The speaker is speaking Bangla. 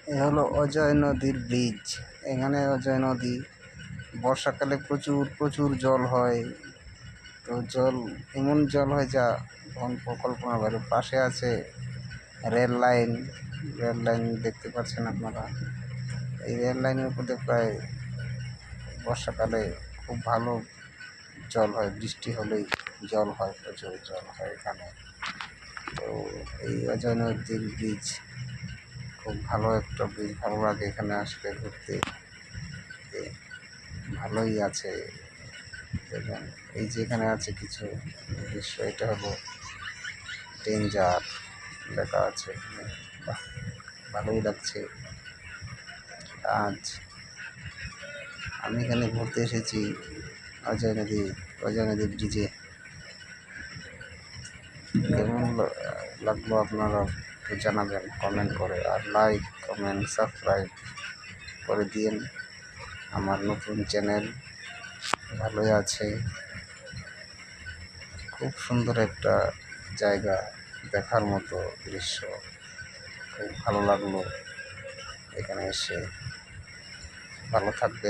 এ হলো অজয় নদীর ব্রিজ। এখানে অজয় নদী বর্ষাকালে প্রচুর প্রচুর জল হয়। তো জল এমন জল হয় যা তখন কল্পনার বাইরে। পাশে আছে রেল লাইন। রেল লাইন দেখতে পাচ্ছেন আপনারা। এই রেল লাইনের উপর দিয়ে প্রায় বর্ষাকালে খুব ভালো জল হয়, বৃষ্টি হলেই জল হয়, প্রচুর জল হয় এখানে। তো এই অজয় নদীর ব্রিজ খুব ভালো একটা ব্রিজ, ভালো লাগে এখানে আসলে ঘুরতে। ভালোই আছে। এবং এই যে এখানে আছে কিছু দৃশ্য, এটা হলো ডেঞ্জার লেখা আছে এখানে। বাহ, ভালোই লাগছে। আজ আমি এখানে ঘুরতে এসেছি অজয় নদী ব্রিজে। কেমন লাগলো আপনারা একটু জানাবেন কমেন্ট করে, আর লাইক কমেন্ট সাবস্ক্রাইব করে দিন। আমার নতুন চ্যানেল ভালোই আছে। খুব সুন্দর একটা জায়গা, দেখার মতো দৃশ্য। খুব ভালো লাগলো এখানে এসে। ভালো থাকবেন।